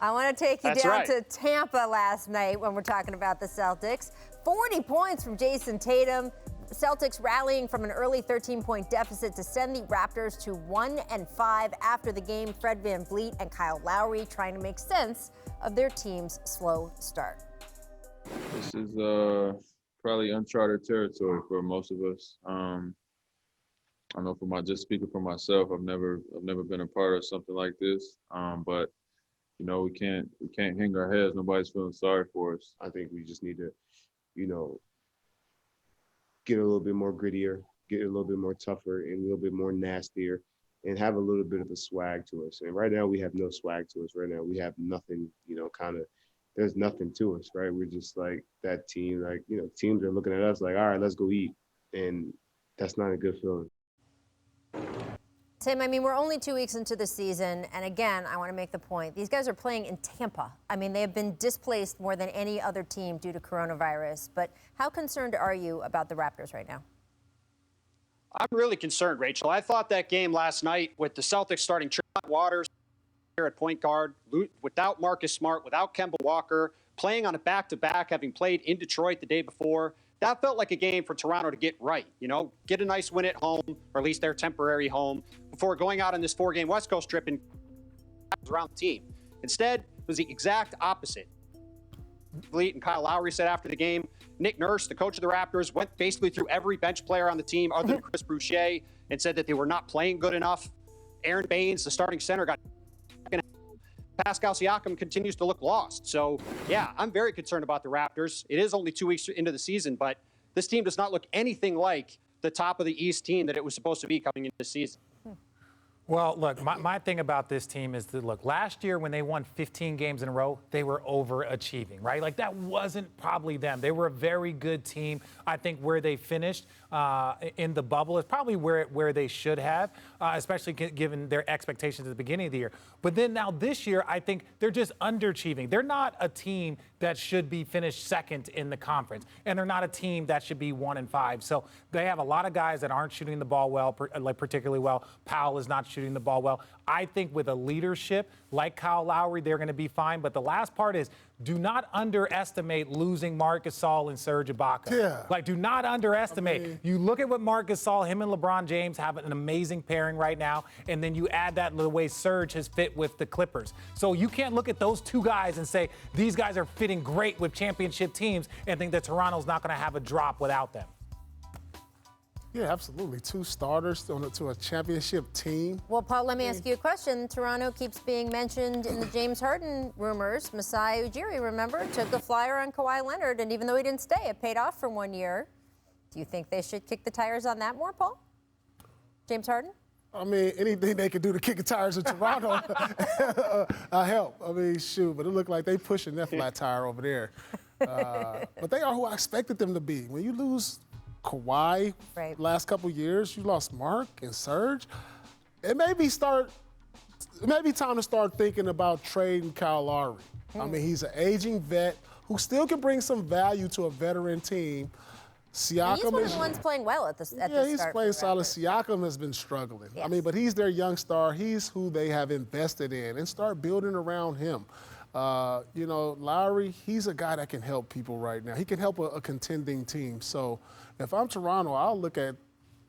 I want to take you That's down right. to Tampa last night when we're talking about the Celtics. 40 points from Jason Tatum. Celtics rallying from an early 13-point deficit to send the Raptors to 1-5 after the game. Fred VanVleet and Kyle Lowry trying to make sense of their team's slow start. This is probably uncharted territory for most of us. I know just speaking for myself, I've never been a part of something like this. But you know, we can't hang our heads. Nobody's feeling sorry for us. I think we just need to, get a little bit more grittier, get a little bit more tougher, and a little bit more nastier, and have a little bit of a swag to us. And right now we have no swag to us. Right now we have nothing, there's nothing to us, right? We're just like that team, teams are looking at us like, all right, let's go eat. And that's not a good feeling. Tim, I mean, we're only 2 weeks into the season, and again, I want to make the point. These guys are playing in Tampa. I mean, they have been displaced more than any other team due to coronavirus. But how concerned are you about the Raptors right now? I'm really concerned, Rachel. I thought that game last night with the Celtics starting Tremont Waters here at point guard, without Marcus Smart, without Kemba Walker, playing on a back-to-back, having played in Detroit the day before, that felt like a game for Toronto to get right, get a nice win at home, or at least their temporary home, before going out on this 4-game West Coast trip and around the team. Instead, it was the exact opposite. Fleet and Kyle Lowry said after the game, Nick Nurse, the coach of the Raptors, went basically through every bench player on the team other than Chris Boucher and said that they were not playing good enough. Aaron Baines, the starting center, got Pascal Siakam continues to look lost. So, yeah, I'm very concerned about the Raptors. It is only 2 weeks into the season, but this team does not look anything like the top of the East team that it was supposed to be coming into the season. Well, look, my thing about this team is that, look, last year when they won 15 games in a row, they were overachieving, right? Like, that wasn't probably them. They were a very good team. I think where they finished in the bubble is probably where they should have, especially given their expectations at the beginning of the year. But then now this year, I think they're just underachieving. They're not a team that should be finished second in the conference, and they're not a team that should be 1-5. So they have a lot of guys that aren't shooting the ball well, particularly well. Powell is not shooting the ball well. I think with a leadership like Kyle Lowry, they're going to be fine. But the last part is, do not underestimate losing Marc Gasol and Serge Ibaka. Yeah. Like, do not underestimate. You look at what Marc Gasol, him and LeBron James have an amazing pairing right now, and then you add that the way Serge has fit with the Clippers. So you can't look at those two guys and say, these guys are fitting great with championship teams, and think that Toronto's not going to have a drop without them. Yeah, absolutely. Two starters to a championship team. Well, Paul, let me ask you a question. Toronto keeps being mentioned in the James Harden rumors. Masai Ujiri, remember, took a flyer on Kawhi Leonard, and even though he didn't stay, it paid off for 1 year. Do you think they should kick the tires on that more, Paul? James Harden? I mean, anything they can do to kick the tires in Toronto, I help. I mean, shoot, but it looked like they pushing that flat tire over there. But they are who I expected them to be. When you lose Kawhi last couple years, you lost Marc and Serge. It may be time to start thinking about trading Kyle Lowry. I mean, he's an aging vet who still can bring some value to a veteran team. Siakam he's one of the ones playing well at the start. Yeah, he's playing solid. Siakam has been struggling. Yes. I mean, but he's their young star. He's who they have invested in, and start building around him. Lowry, he's a guy that can help people right now. He can help a contending team. So if I'm Toronto, I'll look at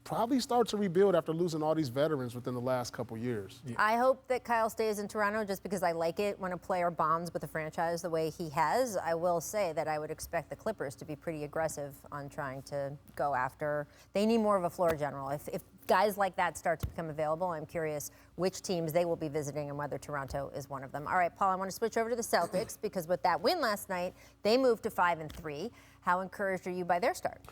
probably start to rebuild after losing all these veterans within the last couple years. Yeah. I hope that Kyle stays in Toronto just because I like it when a player bonds with a franchise the way he has. I will say that I would expect the Clippers to be pretty aggressive on trying to go after. They need more of a floor general. If guys like that start to become available, I'm curious which teams they will be visiting and whether Toronto is one of them. All right, Paul, I want to switch over to the Celtics because with that win last night, they moved to 5-3. How encouraged are you by their start?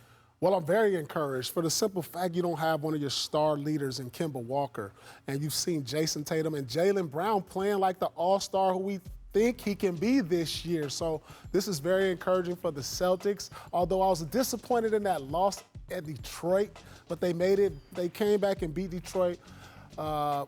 Well, I'm very encouraged for the simple fact you don't have one of your star leaders in Kemba Walker. And you've seen Jason Tatum and Jaylen Brown playing like the all-star who we think he can be this year. So this is very encouraging for the Celtics. Although I was disappointed in that loss at Detroit, but they made it. They came back and beat Detroit. But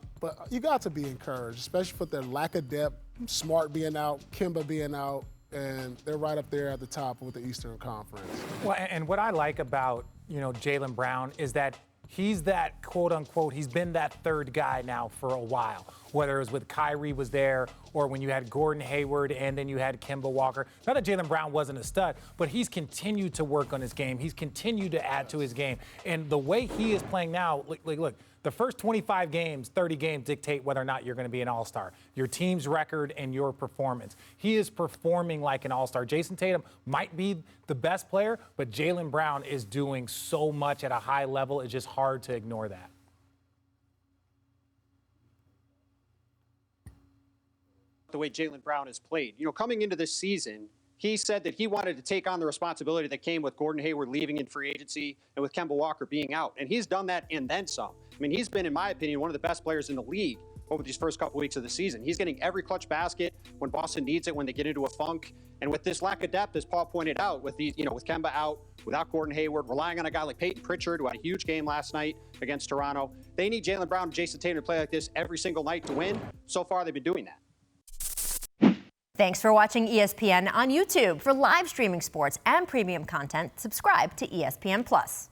you got to be encouraged, especially for their lack of depth, Smart being out, Kemba being out. And they're right up there at the top with the Eastern Conference. Well, and what I like about, Jaylen Brown is that he's that, quote unquote, he's been that third guy now for a while, whether it was with Kyrie was there or when you had Gordon Hayward and then you had Kemba Walker. Not that Jaylen Brown wasn't a stud, but he's continued to work on his game. He's continued to add to his game. And the way he is playing now, look, the first 25 games, 30 games dictate whether or not you're going to be an all-star. Your team's record and your performance. He is performing like an all-star. Jason Tatum might be the best player, but Jaylen Brown is doing so much at a high level, it's just hard to ignore that. The way Jaylen Brown has played. Coming into this season, he said that he wanted to take on the responsibility that came with Gordon Hayward leaving in free agency and with Kemba Walker being out. And he's done that and then some. He's been, in my opinion, one of the best players in the league over these first couple weeks of the season. He's getting every clutch basket when Boston needs it, when they get into a funk. And with this lack of depth, as Paul pointed out, with with Kemba out, without Gordon Hayward, relying on a guy like Peyton Pritchard, who had a huge game last night against Toronto, they need Jaylen Brown and Jason Tatum to play like this every single night to win. So far, they've been doing that. Thanks for watching ESPN on YouTube. For live streaming sports and premium content, subscribe to ESPN+.